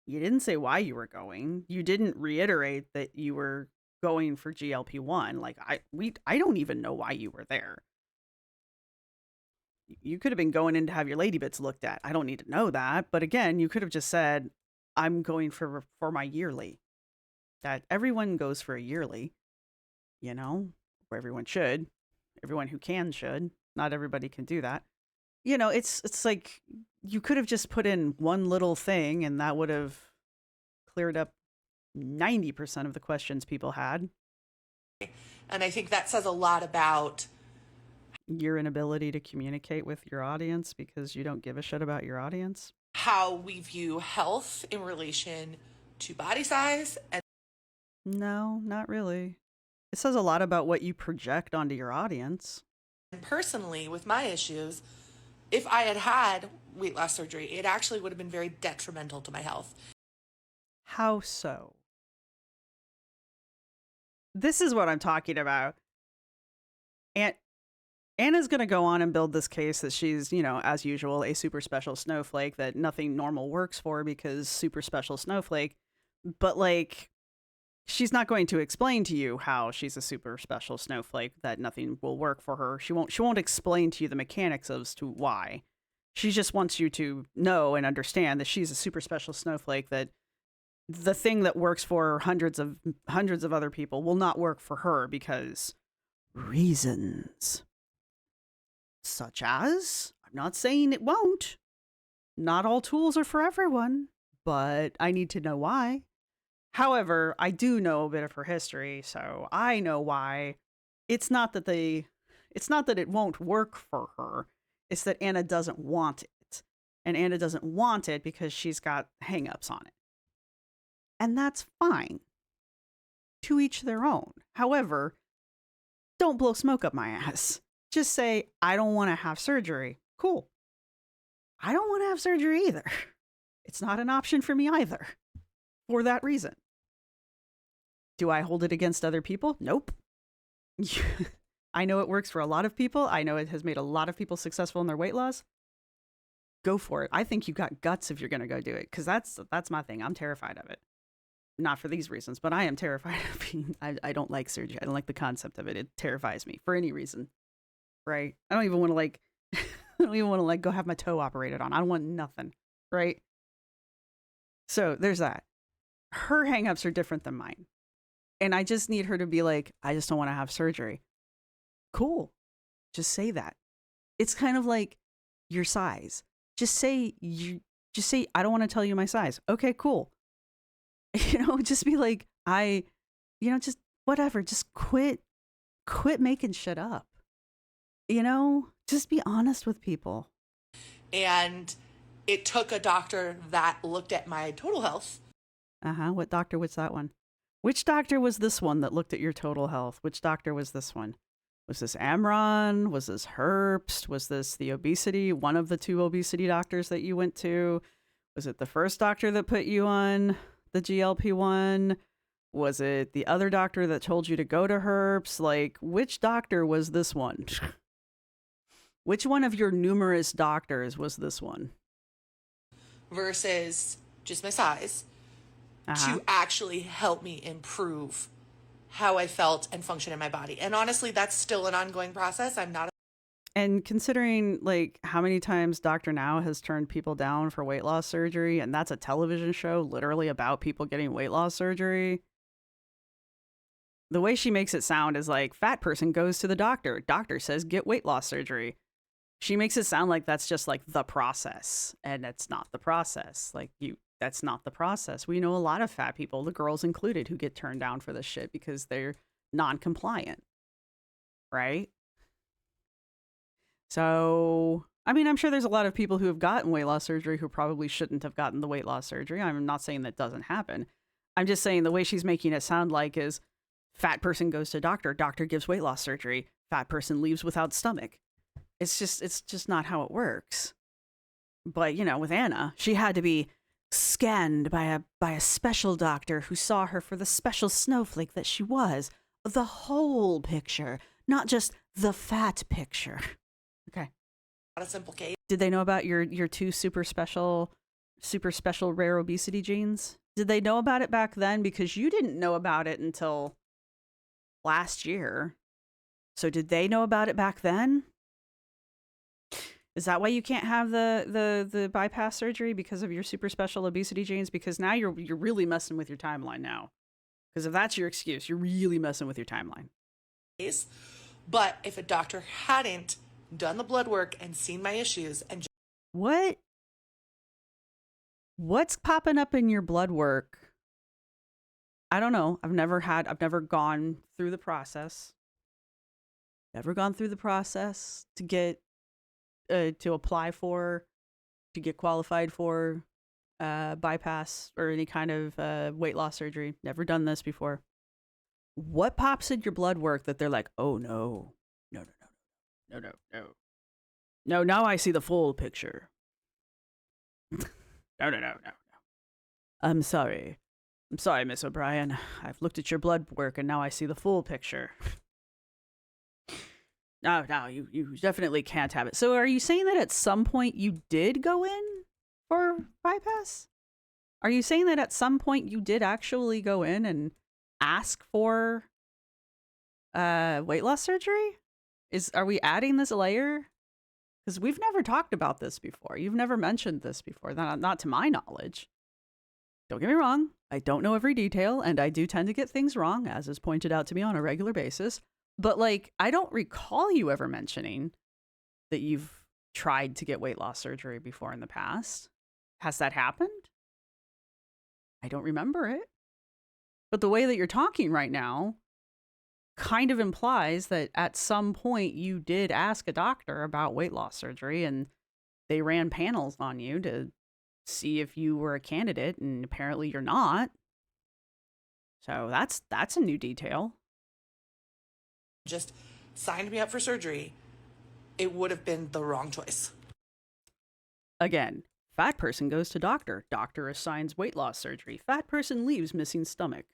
you didn't say why you were going. You didn't reiterate that you were going for GLP-1. Like, I don't even know why you were there. You could have been going in to have your lady bits looked at. I don't need to know that. But again, you could have just said, I'm going for my yearly. That everyone goes for a yearly, you know, or everyone should. Everyone who can should. Not everybody can do that. You know, it's like you could have just put in one little thing and that would have cleared up 90% of the questions people had. And I think that says a lot about Your inability to communicate with your audience because you don't give a shit about your audience. how we view health in relation to body size. And No, not really. It says a lot about what you project onto your audience. personally, with my issues, if I had had weight loss surgery, it actually would have been very detrimental to my health. How so? This is what I'm talking about. And Anna's going to go on and build this case that she's, you know, as usual, a super special snowflake that nothing normal works for because super special snowflake. But, like, she's not going to explain to you how she's a super special snowflake, that nothing will work for her. She won't explain to you the mechanics as to why. She just wants you to know and understand that she's a super special snowflake, that the thing that works for hundreds of other people will not work for her because reasons. Such as, I'm not saying it won't. Not all tools are for everyone, but I need to know why. However, I do know a bit of her history, so I know why. It's not that it won't work for her. It's that Anna doesn't want it. And Anna doesn't want it because she's got hang-ups on it. And that's fine. To each their own. However, don't blow smoke up my ass. Just say, I don't want to have surgery. Cool. I don't want to have surgery either. It's not an option for me either. For that reason. Do I hold it against other people? Nope. I know it works for a lot of people. I know it has made a lot of people successful in their weight loss. Go for it. I think you got guts if you're going to go do it, because that's my thing. I'm terrified of it. Not for these reasons, but I am terrified of being, I don't like surgery. I don't like the concept of it. It terrifies me for any reason. Right? I don't even want to go have my toe operated on. I don't want nothing. Right? So there's that. Her hangups are different than mine. And I just need her to be like, I just don't want to have surgery. Cool. Just say that. It's kind of like your size. Just say, I don't want to tell you my size. Okay, cool. Just be like, just whatever. Just quit making shit up. Just be honest with people. And it took a doctor that looked at my total health. What doctor was that one? Which doctor was this one that looked at your total health? Which doctor was this one? Was this Amron? Was this Herbst? Was this the obesity? One of the two obesity doctors that you went to? Was it the first doctor that put you on the GLP-1? Was it the other doctor that told you to go to Herbst? Like, which doctor was this one? Which one of your numerous doctors was this one? Versus just my size. To actually help me improve how I felt and function in my body. And honestly, that's still an ongoing process. And considering like how many times Dr. Now has turned people down for weight loss surgery, and that's a television show literally about people getting weight loss surgery, the way she makes it sound is like, fat person goes to the doctor. Doctor says, get weight loss surgery. She makes it sound like that's just like the process, and it's not the process. That's not the process. We know a lot of fat people, the girls included, who get turned down for this shit because they're non-compliant. Right? So, I mean, I'm sure there's a lot of people who have gotten weight loss surgery who probably shouldn't have gotten the weight loss surgery. I'm not saying that doesn't happen. I'm just saying the way she's making it sound like is fat person goes to doctor, doctor gives weight loss surgery, fat person leaves without stomach. It's just not how it works. But, with Anna, she had to be scanned by a special doctor who saw her for the special snowflake that she was. The whole picture, not just the fat picture. Okay. Not a simple case. Did they know about your two super special rare obesity genes? Did they know about it back then? Because you didn't know about it until last year. So did they know about it back then? Is that why you can't have the bypass surgery, because of your super special obesity genes? Because now you're really messing with your timeline now. Because if that's your excuse, you're really messing with your timeline. But if a doctor hadn't done the blood work and seen my issues and what's popping up in your blood work I don't know. I've never gone through the process. Never gone through the process to get, to apply for, to get qualified for bypass or any kind of weight loss surgery. Never done this before. What pops in your blood work that they're like, oh no, no, no, no, no, no, no, no, now I see the full picture. No, no, no, no, no. I'm sorry, Miss O'Brien. I've looked at your blood work and now I see the full picture. No, you definitely can't have it. So are you saying that at some point you did go in for bypass? Are you saying that at some point you did actually go in and ask for weight loss surgery? Are we adding this layer? Because we've never talked about this before. You've never mentioned this before, not to my knowledge. Don't get me wrong. I don't know every detail, and I do tend to get things wrong, as is pointed out to me on a regular basis. But, like, I don't recall you ever mentioning that you've tried to get weight loss surgery before in the past. Has that happened? I don't remember it. But the way that you're talking right now kind of implies that at some point you did ask a doctor about weight loss surgery and they ran panels on you to see if you were a candidate, and apparently you're not. So that's a new detail. Just signed me up for surgery, it would have been the wrong choice. Again, fat person goes to doctor. Doctor assigns weight loss surgery. Fat person leaves missing stomach.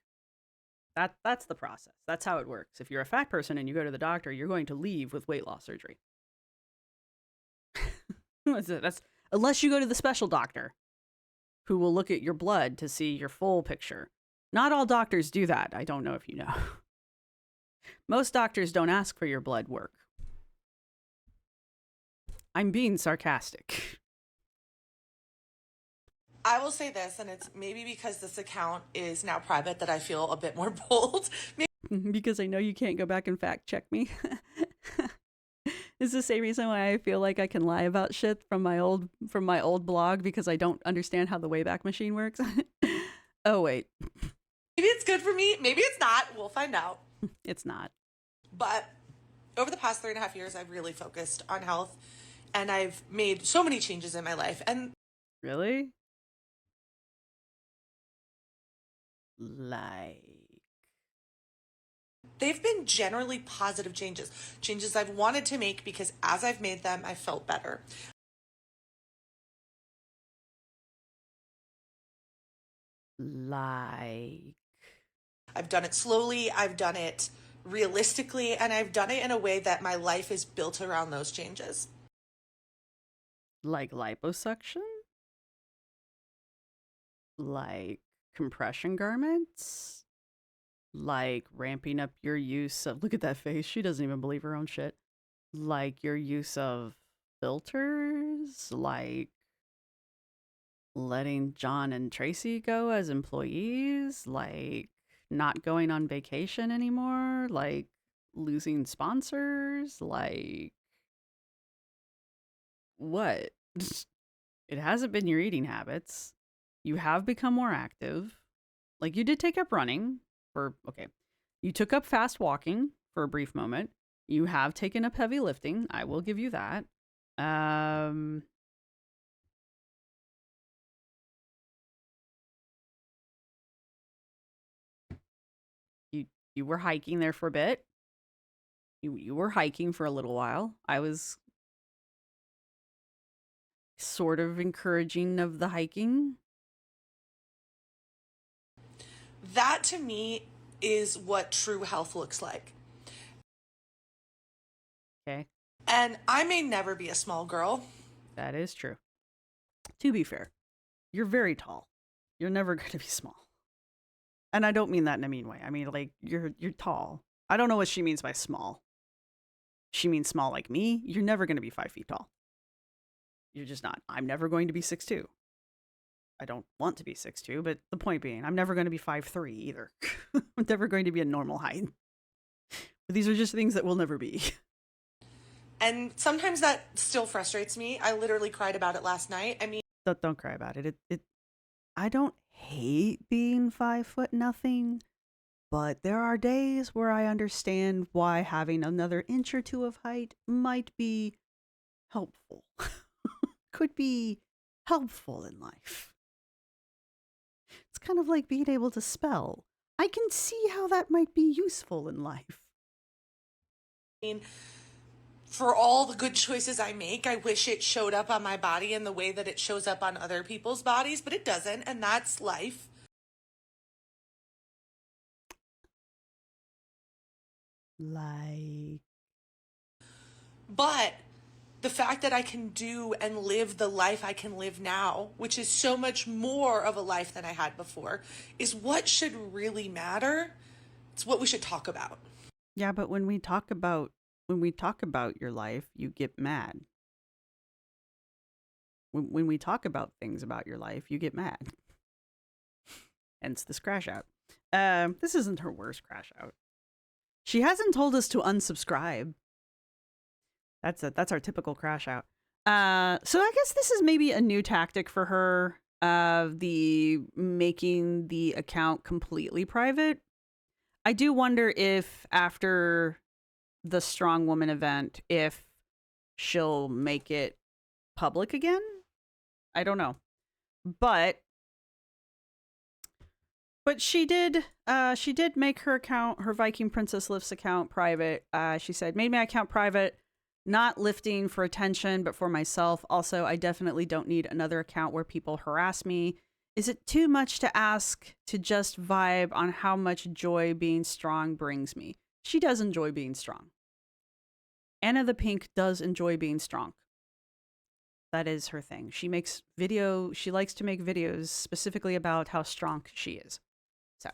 That's the process. That's how it works. If you're a fat person and you go to the doctor, you're going to leave with weight loss surgery. That's unless you go to the special doctor who will look at your blood to see your full picture. Not all doctors do that. I don't know if you know. Most doctors don't ask for your blood work. I'm being sarcastic. I will say this, and it's maybe because this account is now private that I feel a bit more bold. Because I know you can't go back and fact check me. Is the same reason why I feel like I can lie about shit from my old blog, because I don't understand how the Wayback Machine works? Oh, wait. Maybe it's good for me. Maybe it's not. We'll find out. It's not. But over the past 3.5 years, I've really focused on health, and I've made so many changes in my life. And really? Like, they've been generally positive changes I've wanted to make because as I've made them, I felt better. like, I've done it slowly, I've done it realistically, and I've done it in a way that my life is built around those changes. like liposuction? Like compression garments? Like ramping up your use of, look at that face, she doesn't even believe her own shit. Like your use of filters? Like letting John and Tracy go as employees? Like not going on vacation anymore? Like losing sponsors? Like what? It hasn't been your eating habits. You have become more active. Like you did take up running you took up fast walking for a brief moment. You have taken up heavy lifting. I will give you that. You were hiking there for a bit. You were hiking for a little while. I was sort of encouraging of the hiking. That to me is what true health looks like. Okay. And I may never be a small girl. That is true. To be fair, you're very tall. You're never going to be small. And I don't mean that in a mean way. I mean, like, you're tall. I don't know what she means by small. She means small like me. You're never going to be 5 feet tall. You're just not. I'm never going to be 6'2". I don't want to be 6'2", but the point being, I'm never going to be 5'3" either. I'm never going to be a normal height. But these are just things that will never be. And sometimes that still frustrates me. I literally cried about it last night. I mean, Don't cry about it. I don't hate being 5'0" but there are days where I understand why having another inch or two of height might be helpful. Could be helpful in life. It's kind of like being able to spell. I can see how that might be useful in life. I mean, for all the good choices I make, I wish it showed up on my body in the way that it shows up on other people's bodies, but it doesn't, and that's life. Like, But the fact that I can do and live the life I can live now, which is so much more of a life than I had before, is what should really matter. It's what we should talk about. yeah, but when we talk about your life, you get mad. When we talk about things about your life, you get mad. Hence this crash out. This isn't her worst crash out. She hasn't told us to unsubscribe. That's our typical crash out. So I guess this is maybe a new tactic for her. The making the account completely private. I do wonder if after the Strong Woman event, if she'll make it public again. I don't know, but she did make her account, her Viking Princess Lifts account, private. She said, made my account private, not lifting for attention, but for myself. Also, I definitely don't need another account where people harass me. Is it too much to ask to just vibe on how much joy being strong brings me? She does enjoy being strong. Anna the Pink does enjoy being strong. That is her thing. She likes to make videos specifically about how strong she is. So,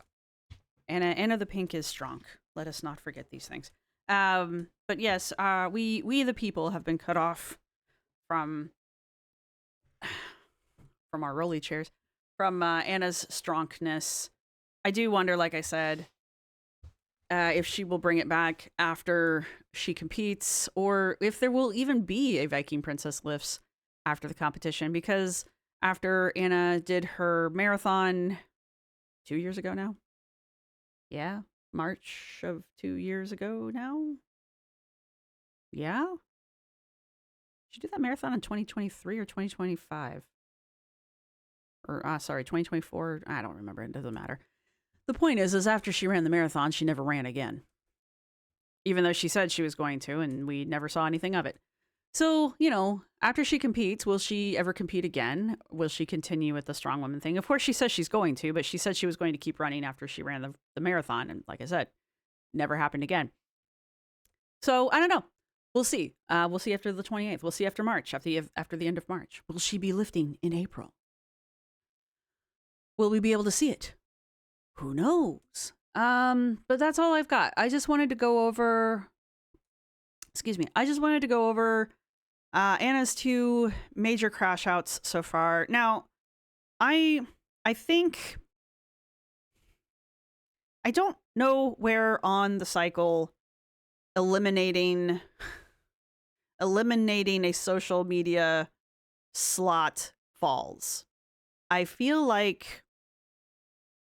Anna the Pink is strong. Let us not forget these things. But yes, we the people have been cut off from our rolly chairs, from Anna's strongness. I do wonder, like I said, if she will bring it back after she competes, or if there will even be a Viking Princess Lifts after the competition, because after Anna did her marathon 2 years ago now. Yeah, March of 2 years ago now. Yeah. She did that marathon in 2023 or 2025. Or, sorry, 2024. I don't remember. It doesn't matter. The point is after she ran the marathon, she never ran again. Even though she said she was going to, and we never saw anything of it. So, after she competes, will she ever compete again? Will she continue with the strong woman thing? Of course, she says she's going to, but she said she was going to keep running after she ran the marathon. And like I said, never happened again. So, I don't know. We'll see. We'll see after the 28th. We'll see after March, after the end of March. Will she be lifting in April? Will we be able to see it? Who knows? But that's all I've got. I just wanted to go over Anna's 2 major crash outs so far. Now, I think I don't know where on the cycle eliminating a social media slot falls. I feel like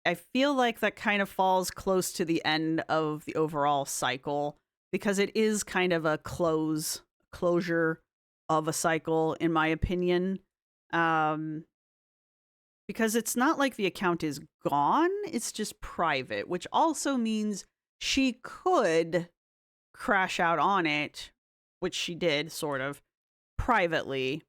that kind of falls close to the end of the overall cycle, because it is kind of a closure of a cycle, in my opinion. Because it's not like the account is gone, it's just private, which also means she could crash out on it, which she did sort of privately,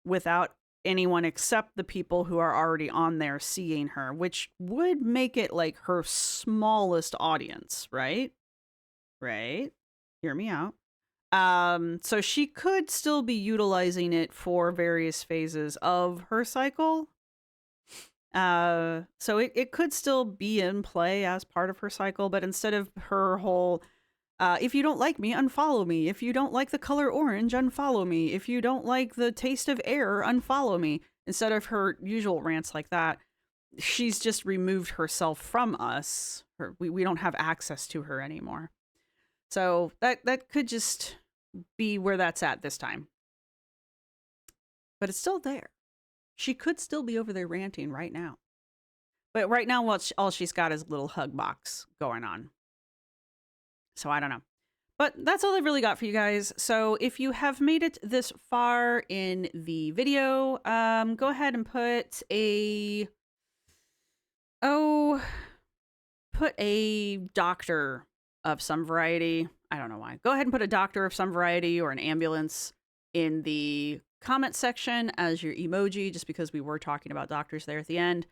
without anyone except the people who are already on there seeing her, which would make it like her smallest audience, right? Hear me out. So she could still be utilizing it for various phases of her cycle. So it could still be in play as part of her cycle, but instead of her whole, if you don't like me, unfollow me. If you don't like the color orange, unfollow me. If you don't like the taste of air, unfollow me. Instead of her usual rants like that, she's just removed herself from us. We don't have access to her anymore. So that could just be where that's at this time. But it's still there. She could still be over there ranting right now. But right now, all she's got is a little hug box going on. So I don't know. But that's all I've really got for you guys. So if you have made it this far in the video, go ahead and put a doctor of some variety. I don't know why. Go ahead and put a doctor of some variety or an ambulance in the comment section as your emoji, just because we were talking about doctors there at the end.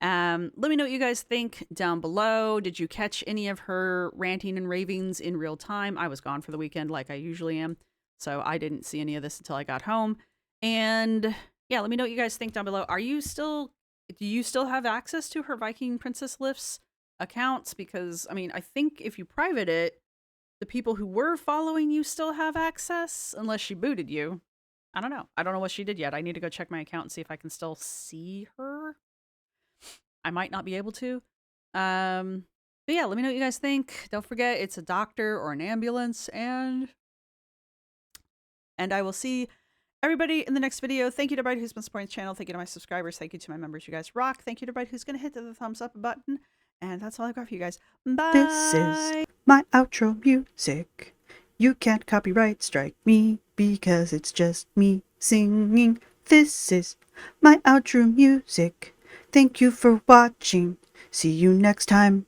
Let me know what you guys think down below. Did you catch any of her ranting and ravings in real time? I was gone for the weekend like I usually am, so I didn't see any of this until I got home. And yeah, let me know what you guys think down below. Do you still have access to her Viking Princess Lifts accounts? Because, I mean, I think if you private it, the people who were following you still have access, unless she booted you. I don't know. I don't know what she did yet. I need to go check my account and see if I can still see her. I might not be able to. But yeah, let me know what you guys think. Don't forget, it's a doctor or an ambulance, and I will see everybody in the next video. Thank you to everybody who's been supporting the channel. Thank you to my subscribers. Thank you to my members. You guys rock. Thank you to everybody who's going to hit the thumbs up button. And that's all I've got for you guys. Bye. This is my outro music. You can't copyright strike me because it's just me singing. This is my outro music. Thank you for watching. See you next time.